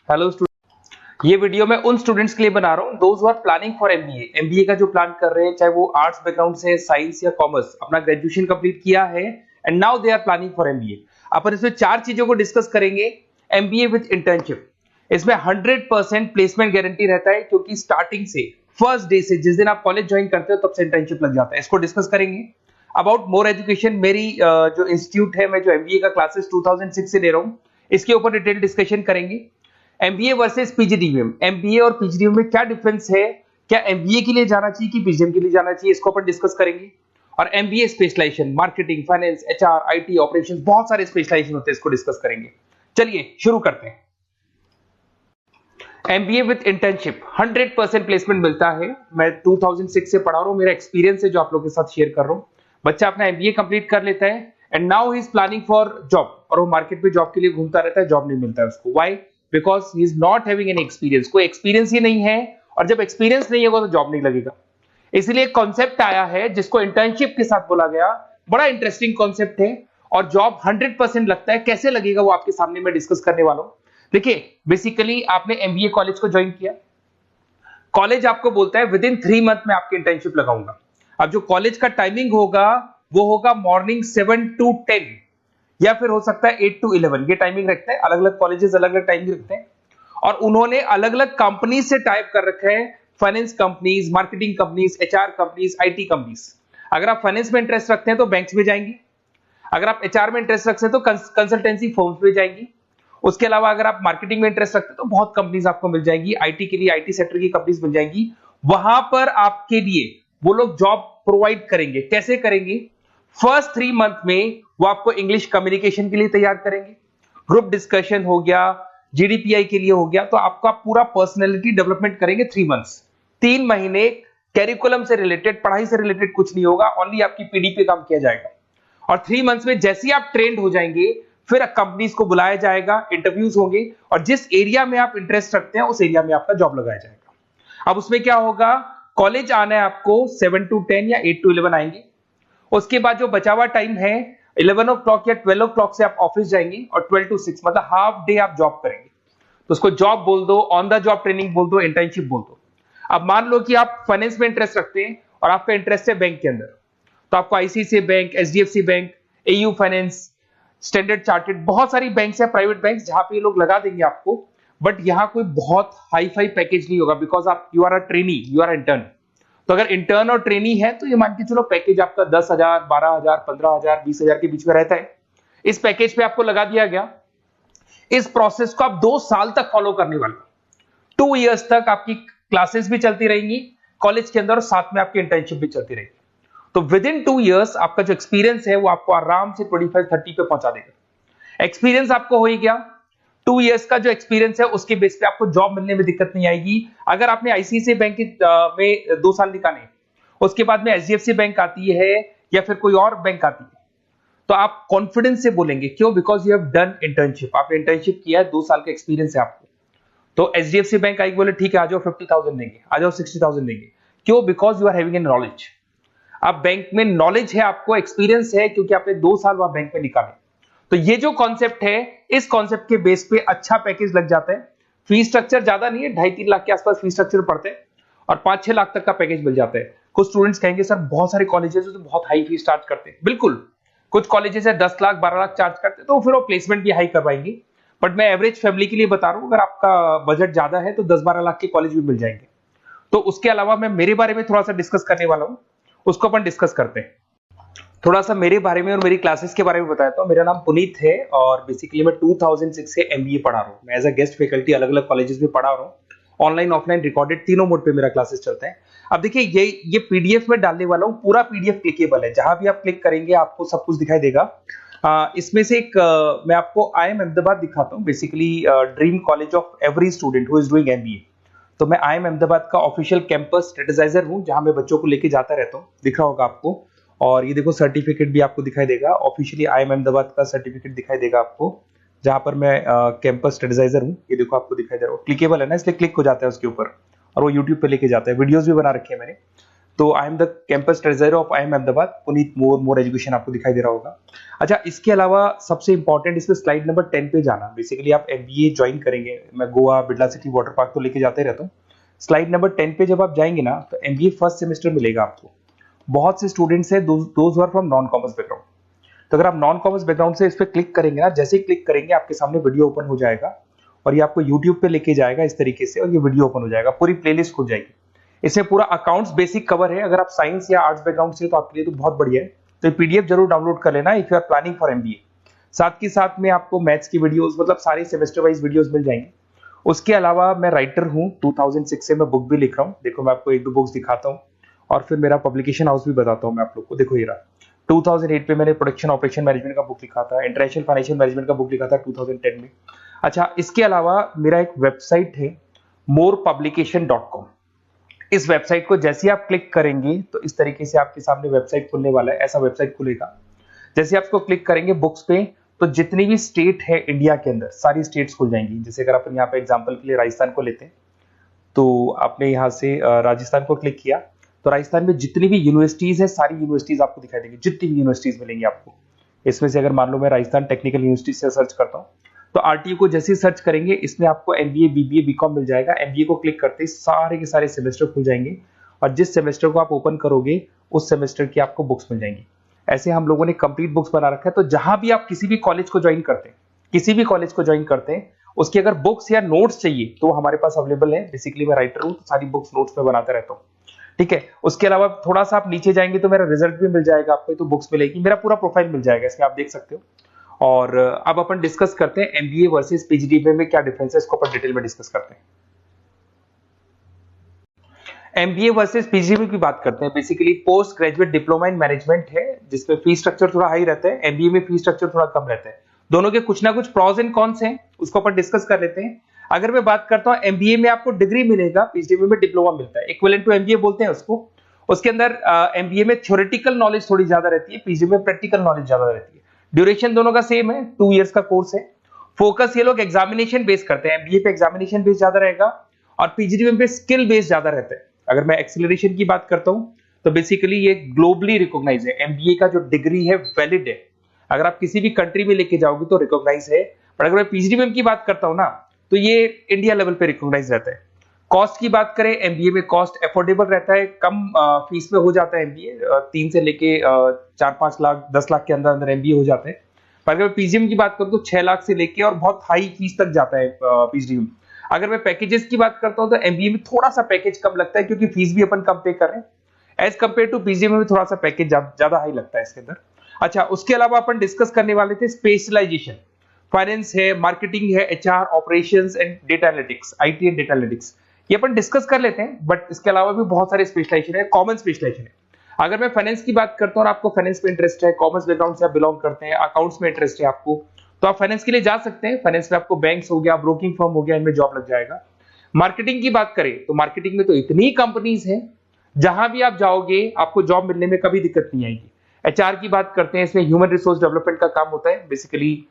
Hello student, ये video मैं उन स्टूडेंट्स के लिए बना रहा हूँ those who are planning for MBA. MBA का जो प्लान कर रहे हैं, चाहे वो आर्ट्स बैकग्राउंड से, साइंस या कॉमर्स, अपना ग्रेजुएशन कंप्लीट किया है and now they are planning for MBA. अपन इसमें चार चीजों को डिस्कस करेंगे। एमबीए विद इंटर्नशिप, इसमें 100% प्लेसमेंट गारंटी रहता है, क्योंकि स्टार्टिंग से फर्स्ट डे से, जिस दिन आप कॉलेज ज्वाइन करते हो तब से इंटर्नशिप लग जाता है। इसको डिस्कस करेंगे। अबाउट मोर एजुकेशन, मेरी जो इंस्टीट्यूट है, मैं जो एमबीए का क्लासेस 2006 से ले रहा हूँ, इसके ऊपर डिटेल डिस्कशन करेंगे। एमबीए वर्सेस पीजीडीएम, एमबीए और पीजीडीएम में क्या डिफरेंस है, क्या एमबीए के लिए जाना चाहिए कि पीजीडीएम के लिए जाना चाहिए, इसको अपन डिस्कस करेंगे। और MBA specialization, marketing, finance, HR, IT, operations, बहुत सारे स्पेशलाइजेशन होते हैं, इसको डिस्कस करेंगे। चलिए शुरू करते हैं। एमबीए विद इंटर्नशिप 100% प्लेसमेंट मिलता है। मैं 2006 से पढ़ा रहा हूँ, मेरा एक्सपीरियंस है जो आप लोगों के साथ शेयर कर रहा हूँ। बच्चा अपना एमबीए कंप्लीट कर लेता है and now he is planning for job, और वो मार्केट में जॉब के लिए घूमता रहता है, जॉब नहीं मिलता है उसको। Why? Because he is not having any experience. कोई एक्सपीरियंस ही नहीं है, और जब एक्सपीरियंस नहीं होगा तो जॉब नहीं लगेगा। इसलिए एक कॉन्सेप्ट आया है जिसको इंटर्नशिप के साथ बोला गया। बड़ा इंटरेस्टिंग कॉन्सेप्ट है, और जॉब 100% लगता है। कैसे लगेगा वो आपके सामने मैं डिस्कस करने वाला हूं। देखिए, बेसिकली आपने एमबीए कॉलेज को ज्वाइन किया, कॉलेज आपको बोलता है विद इन 3 मंथ में आपकी इंटर्नशिप लगाऊंगा। अब जो कॉलेज का टाइमिंग होगा वो होगा मॉर्निंग 7 to 10, या फिर हो सकता है 8 to 11। ये टाइमिंग रखते हैं, अलग अलग कॉलेजेस अलग अलग टाइमिंग रखते हैं। और उन्होंने अलग अलग कंपनी से टाइप कर रखा है, finance companies, marketing companies, HR companies, IT companies. अगर आप फाइनेंस में इंटरेस्ट रखते हैं तो बैंक्स में जाएंगे। अगर आप एचआर में इंटरेस्ट रखते हैं तो कंसल्टेंसी फर्म्स में जाएंगी। उसके अलावा अगर आप मार्केटिंग में इंटरेस्ट रखते हैं तो बहुत कंपनीज आपको मिल जाएंगी। आईटी के लिए आईटी सेक्टर की कंपनीज मिल जाएंगी। वहां पर आपके लिए वो लोग जॉब प्रोवाइड करेंगे। कैसे करेंगे? फर्स्ट 3 मंथ में वो आपको इंग्लिश कम्युनिकेशन के लिए तैयार करेंगे, ग्रुप डिस्कशन हो गया, जीडीपीआई के लिए हो गया, तो आपका पूरा पर्सनैलिटी डेवलपमेंट करेंगे 3 मंथ्स। 3 महीने कैरिकुलम से रिलेटेड, पढ़ाई से रिलेटेड कुछ नहीं होगा, ओनली आपकी पीडी पे काम किया जाएगा। और 3 मंथ्स में जैसे ही आप ट्रेंड हो जाएंगे, फिर कंपनीज को बुलाया जाएगा, इंटरव्यूज होंगे, और जिस एरिया में आप इंटरेस्ट रखते हैं उस एरिया में आपका जॉब लगाया जाएगा। अब उसमें क्या होगा, कॉलेज आना है आपको 7 to 10 या 8 to 11 आएंगे। उसके बाद जो बचा हुआ टाइम है 11 o'clock या 12 o'clock से आप ऑफिस जाएंगे, और 12 to 6 मतलब हाफ डे आप जॉब करेंगे। तो उसको जॉब बोल दो, ऑन द जॉब ट्रेनिंग बोल दो, इंटर्नशिप बोल दो। अब मान लो कि आप फाइनेंस में इंटरेस्ट रखते हैं और आपका इंटरेस्ट है बैंक के अंदर, तो आपको ICICI bank, HDFC bank, AU finance, standard chartered, बहुत सारी बैंक्स या प्राइवेट बैंक्स जहां पे ये लोग लगा देंगे आपको। बट यहां कोई बहुत हाई फाई पैकेज नहीं होगा, बिकॉज आप you are a trainee, you are intern. तो अगर इंटर्न और ट्रेनी है तो ये मान के चलो पैकेज आपका 10,000, 12,000, 15,000, 20,000 के बीच में रहता है। इस पैकेज पे आपको लगा दिया गया। इस प्रोसेस को आप 2 साल तक फॉलो करने वाले। 2 इयर्स तक आपकी क्लासेस भी चलती रहेंगी कॉलेज के अंदर, और साथ में आपकी इंटर्नशिप भी चलती रहेगी। तो विद इन 2 इयर्स आपका जो एक्सपीरियंस है वो आपको आराम से 25-30 पे पहुंचा देगा। एक्सपीरियंस आपको हो ही गया। 2 इयर्स का जो एक्सपीरियंस है उसके बेस पे आपको जॉब मिलने में दिक्कत नहीं आएगी। अगर आपने आईसीआईसीआई बैंक में 2 साल निकाले, उसके बाद में एचडीएफसी बैंक आती है या फिर कोई और बैंक आती है, तो आप कॉन्फिडेंस से बोलेंगे। क्यों? Because you have done internship. आपने इंटर्नशिप किया है, 2 साल का एक्सपीरियंस है आपको। तो एचडीएफसी बैंक आएगी, बोले ठीक है आ जाओ 50,000 देंगे, आ जाओ 60,000 देंगे। क्यों? Because you are having an knowledge. अब बैंक में नॉलेज है, आपको एक्सपीरियंस है, क्योंकि आपने 2 साल वहां बैंक में निकाले। तो ये जो कॉन्सेप्ट है, इस कॉन्सेप्ट के बेस पे अच्छा पैकेज लग जाता है। फीस स्ट्रक्चर ज्यादा नहीं है, 2.5-3 लाख के आसपास फीस स्ट्रक्चर पड़ते हैं, और 5-6 लाख तक का पैकेज मिल जाता है। कुछ स्टूडेंट्स कहेंगे सर बहुत सारे कॉलेजेस तो बहुत हाई फीस चार्ज करते हैं। बिल्कुल, कुछ कॉलेजेस है 10 लाख 12 लाख चार्ज करते हैं, तो फिर वो प्लेसमेंट भी हाई करवाएंगे। बट मैं एवरेज फैमिली के लिए बता रहा हूं, अगर आपका बजट ज्यादा है तो 10-12 लाख के कॉलेज भी मिल जाएंगे। तो उसके अलावा मैं मेरे बारे में थोड़ा सा डिस्कस करने वाला हूं, उसको अपन डिस्कस करते हैं। थोड़ा सा मेरे बारे में और मेरी क्लासेस के बारे में बताता हूं। मेरा नाम पुनीत है, और बेसिकली मैं 2006 से एमबीए पढ़ा रहा हूं। मैं एज अ गेस्ट फैकल्टी अलग अलग कॉलेजेस में पढ़ा रहा हूं। ऑनलाइन, ऑफलाइन, रिकॉर्डेड, तीनों मोड पे मेरा क्लासेस चलता है। अब देखिए, ये पीडीएफ में डालने वाला हूं। पूरा पीडीएफ क्लिकेबल है, जहां भी आप क्लिक करेंगे आपको सब कुछ दिखाई देगा। इसमें से एक मैं आपको आईएम अहमदाबाद दिखाता हूं। Basically dream college of every student who is doing MBA. तो मैं आईएम अहमदाबाद का ऑफिशियल कैंपस स्ट्रेटेजाइजर हूं, जहां मैं बच्चों को लेके जाता रहता हूं। दिख रहा होगा आपको। और ये देखो, सर्टिफिकेट भी आपको दिखाई देगा। ऑफिशियली आईएम अहमदाबाद का सर्टिफिकेट दिखाई देगा आपको, जहां पर मैं कैंपस स्ट्रेटेजाइजर हूं। ये देखो आपको दिखाई दे रहा है, क्लिकेबल है ना, इसलिए क्लिक हो जाता है उसके ऊपर, और वो यूट्यूब पे लेके जाता है। वीडियोस भी बना रखे हैं मैंने। तो I am the campus treasurer of IIM Ahmedabad, Puneet more education आपको दिखाई दे रहा होगा। अच्छा, इसके अलावा सबसे इंपॉर्टेंट इसमें स्लाइड नंबर 10 पे जाना। बेसिकली आप MBA ज्वाइन करेंगे, मैं Goa, Birla city, water park तो लेके जाते रहता हूँ। स्लाइड नंबर 10 पे जब आप जाएंगे ना, तो MBA फर्स्ट सेमेस्टर मिलेगा आपको। बहुत से स्टूडेंट्स हैं those are from non commerce background. तो अगर आप नॉन कॉमर्स बैकग्राउंड से इस पर क्लिक करेंगे ना, जैसे ही क्लिक करेंगे आपके सामने वीडियो ओपन हो जाएगा और ये आपको यूट्यूब पे लेके जाएगा इस तरीके से, और ये वीडियो ओपन हो जाएगा, पूरी प्लेलिस्ट खुल जाएगी। इसमें पूरा अकाउंट्स बेसिक कवर है। अगर आप साइंस या आर्ट्स बैकग्राउंड से तो आपके लिए तो बहुत बढ़िया है। तो पीडीएफ जरूर डाउनलोड कर लेना if you are planning for MBA। साथ के साथ में आपको मैथ्स की वीडियोस, मतलब सारे सेमेस्टर वाइज वीडियोस मिल जाएंगे। उसके अलावा मैं राइटर हूँ, 2006 से मैं बुक भी लिख रहा हूँ। देखो मैं आपको एक दो बुक्स दिखाता हूँ और फिर मेरा पब्लिकेशन हाउस भी बताता हूँ मैं आप लोग को। देखो ये रहा, 2008 पे मैंने प्रोडक्शन ऑपरेशन मैनेजमेंट का बुक लिखा था, इंटरनेशनल फाइनेंशियल मैनेजमेंट का बुक लिखा था 2010 में। अच्छा, इसके अलावा मेरा एक वेबसाइट है morepublication.com। इस वेबसाइट को जैसे आप क्लिक करेंगे तो इस तरीके से आपके सामने वेबसाइट खुलने वाला है, ऐसा वेबसाइट खुलेगा। जैसे आप इसको क्लिक करेंगे बुक्स पे, तो जितनी भी स्टेट है इंडिया के अंदर सारी स्टेट्स खुल जाएंगी। जैसे अगर अपन यहाँ पे एग्जांपल के लिए राजस्थान को लेते हैं, तो आपने यहाँ से राजस्थान को क्लिक किया तो राजस्थान में जितनी भी यूनिवर्सिटीज है सारी यूनिवर्सिटीज आपको दिखाई देंगी, जितनी भी यूनिवर्सिटीज मिलेंगी आपको। इसमें से अगर मान लो मैं राजस्थान टेक्निकल यूनिवर्सिटी से सर्च करता हूँ, तो RTU को जैसे ही सर्च करेंगे इसमें आपको MBA, BBA, BCom मिल जाएगा। MBA को क्लिक करते ही सारे के सारे सेमेस्टर खुल जाएंगे और जिस सेमेस्टर को आप ओपन करोगे उस सेमेस्टर की आपको बुक्स मिल जाएंगी। ऐसे हम लोगों ने कंप्लीट बुक्स बना रखा है। तो जहां भी आप किसी भी कॉलेज को ज्वाइन करते हैं, किसी भी कॉलेज को ज्वाइन करते हैं, उसकी अगर बुक्स या नोट्स चाहिए तो हमारे पास अवेलेबल है। बेसिकली मैं राइटर हूँ तो सारी बुक्स नोट्स में बनाता रहता हूँ, ठीक है। उसके अलावा थोड़ा सा आप नीचे जाएंगे तो मेरा रिजल्ट भी मिल जाएगा आपको, तो बुक्स मिलेगी, मेरा पूरा प्रोफाइल मिल जाएगा, इसमें आप देख सकते हो। और अब अपन डिस्कस करते हैं MBA वर्सेस PGDBA में क्या डिफरेंस है, इसको अपन डिटेल में डिस्कस करते हैं। MBA वर्सेस PGDBA की बात करते हैं। Basically post graduate diploma in management है, जिसमें फीस स्ट्रक्चर थोड़ा हाई रहता है, MBA में फीस स्ट्रक्चर थोड़ा कम रहता है। दोनों के कुछ ना कुछ प्रॉस एंड कॉन्स हैं, उसको अपन डिस्कस कर लेते हैं। अगर मैं बात करता हूं MBA में आपको डिग्री मिलेगा, PGDBA में डिप्लोमा मिलता है, इक्विवेलेंट टू MBA बोलते हैं उसको। उसके अंदर MBA में थ्योरेटिकल नॉलेज थोड़ी ज्यादा रहती है, PGDBA में प्रैक्टिकल नॉलेज ज्यादा रहती है। ड्यूरेशन दोनों का सेम है, 2 इयर्स का कोर्स है। फोकस ये लोग एग्जामिनेशन बेस करते हैं, MBA पे एग्जामिनेशन बेस ज्यादा रहेगा और PGDBA पे स्किल बेस ज्यादा रहता है। अगर मैं एक्सेलरेशन की बात करता हूं तो बेसिकली ये ग्लोबली रिकॉग्नाइज है। MBA का जो डिग्री है वैलिड है, अगर आप किसी भी कंट्री में लेके जाओगे तो रिकॉग्नाइज है। पर अगर मैं PGDBA की बात करता हूं ना, तो ये इंडिया लेवल पे रिकॉग्नाइज रहता है। कॉस्ट की बात करें, MBA में कॉस्ट अफोर्डेबल रहता है, कम फीस में हो जाता है MBA, 3 से लेके 4-5 लाख 10 लाख के अंदर अंदर MBA हो जाता है। पर अगर मैं PGDBA की बात करूं तो 6 लाख से लेके और बहुत हाई फीस तक जाता है PGDBA। अगर मैं पैकेजेस की बात करता हूं तो MBA में थोड़ा सा पैकेज कम लगता है, क्योंकि फीस भी अपन कम पे कर रहे हैं। एज कंपेयर टू PGDBA में थोड़ा सा पैकेज ज्यादा हाई लगता है इसके अंदर। अच्छा, उसके अलावा अपन डिस्कस करने वाले थे स्पेशलाइजेशन। फाइनेंस है, मार्केटिंग है, HR, operations and data analytics, IT and data analytics, ये अपन डिस्कस कर लेते हैं। बट इसके अलावा भी बहुत सारे स्पेशलाइजेशन है, कॉमन स्पेशलाइजेशन है। अगर मैं फाइनेंस की बात करता हूं और आपको फाइनेंस में इंटरेस्ट है, कॉमर्स बैकग्राउंड से आप बिलोंग करते हैं, अकाउंट्स में इंटरेस्ट है आपको, तो आप फाइनेंस के लिए जा सकते हैं। फाइनेंस में आपको बैंक्स हो गया, ब्रोकिंग फर्म हो गया, इनमें जॉब लग जाएगा। मार्केटिंग की बात करें तो मार्केटिंग में तो इतनी कंपनीज हैं, जहां भी आप जाओगे आपको जॉब मिलने में कभी दिक्कत नहीं आएगी। HR की बात करते हैं, इसमें ह्यूमन रिसोर्स डेवलपमेंट का काम होता है। बेसिकली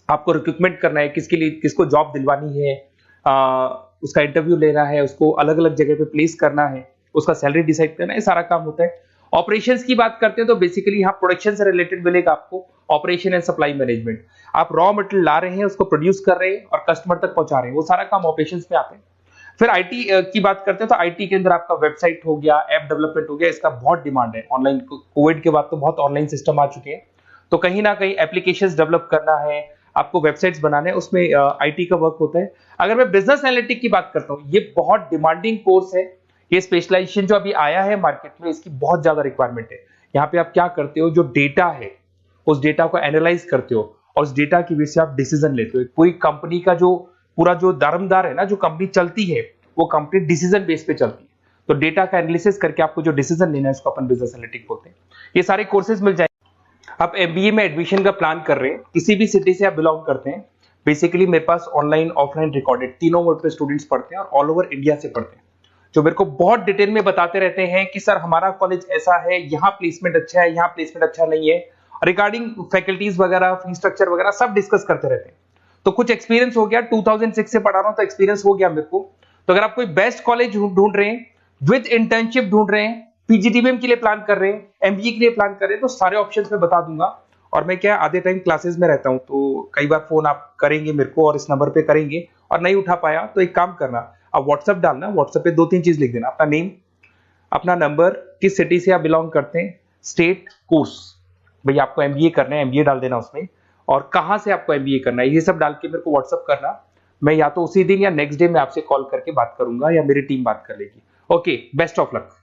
आपको रिक्रूटमेंट करना है, किसके लिए किसको जॉब दिलवानी है, उसका इंटरव्यू लेना है, उसको अलग अलग जगह पे प्लेस करना है, उसका सैलरी डिसाइड करना है, सारा काम होता है। ऑपरेशंस की बात करते हैं तो बेसिकली यहाँ प्रोडक्शन से रिलेटेड मिलेगा आपको, ऑपरेशन एंड सप्लाई मैनेजमेंट। आप रॉ मटेरियल ला रहे हैं, उसको प्रोड्यूस कर रहे हैं और कस्टमर तक पहुंचा रहे हैं, वो सारा काम ऑपरेशंस में आते हैं। फिर IT की बात करते हैं तो IT के अंदर आपका वेबसाइट हो गया, ऐप डेवलपमेंट हो गया, इसका बहुत डिमांड है। ऑनलाइन कोविड के बाद तो बहुत ऑनलाइन सिस्टम आ चुके हैं, तो कहीं ना कहीं एप्लीकेशंस डेवलप करना है, आपको वेबसाइट्स बनाने, उसमें IT का वर्क होता है। अगर मैं बिजनेस एनालिटिक की बात करता हूँ, ये बहुत डिमांडिंग कोर्स है। ये स्पेशलाइजेशन जो अभी आया है मार्केट में, इसकी बहुत ज्यादा रिक्वायरमेंट है। यहाँ पे आप क्या करते हो, जो डेटा है उस डेटा को एनालाइज करते हो और उस डेटा की वजह से आप डिसीजन लेते हो। पूरी कंपनी का जो पूरा जो दारोमदार है ना, जो कंपनी चलती है वो कंपनी डिसीजन बेस पे चलती है। तो डेटा का एनालिसिस करके आपको जो डिसीजन लेना है उसको अपन बिजनेस एनालिटिक बोलते हैं। ये सारे कोर्सेज मिल जाएंगे। आप MBA में एडमिशन का प्लान कर रहे हैं, किसी भी सिटी से आप बिलोंग करते हैं, बेसिकली मेरे पास ऑनलाइन ऑफलाइन रिकॉर्डेड तीनों मोड पे स्टूडेंट्स पढ़ते हैं और ऑल ओवर इंडिया से पढ़ते हैं, जो मेरे को बहुत डिटेल में बताते रहते हैं कि सर हमारा कॉलेज ऐसा है, यहाँ प्लेसमेंट अच्छा है, यहाँ प्लेसमेंट अच्छा नहीं है, रिगार्डिंग फैकल्टीज वगैरह, फी स्ट्रक्चर वगैरह सब डिस्कस करते रहते हैं। तो कुछ एक्सपीरियंस हो गया, 2006 से पढ़ा रहा हूं तो एक्सपीरियंस हो गया मेरे को। तो अगर आप कोई बेस्ट कॉलेज ढूंढ रहे हैं, विद इंटर्नशिप ढूंढ रहे हैं, पीजीटीबीएम के लिए प्लान कर रहे हैं, एमबीए के लिए प्लान कर रहे हैं, तो सारे ऑप्शंस मैं बता दूंगा। और मैं क्या आधे टाइम क्लासेस में रहता हूं, तो कई बार फोन आप करेंगे मेरे को और इस नंबर पे करेंगे और नहीं उठा पाया तो एक काम करना, आप व्हाट्सएप डालना, व्हाट्सएप पे 2-3 चीज लिख देना, अपना नेम, अपना नंबर, किस सिटी से आप बिलोंग करते हैं, स्टेट, कोर्स, भैया आपको एमबीए करना है एमबीए डाल देना उसमें, और कहां से आपको एमबीए करना है, ये सब डाल के मेरे को व्हाट्सएप करना। मैं या तो उसी दिन या नेक्स्ट डे में आपसे कॉल करके बात करूंगा या मेरी टीम बात कर लेगी। Okay, best of luck.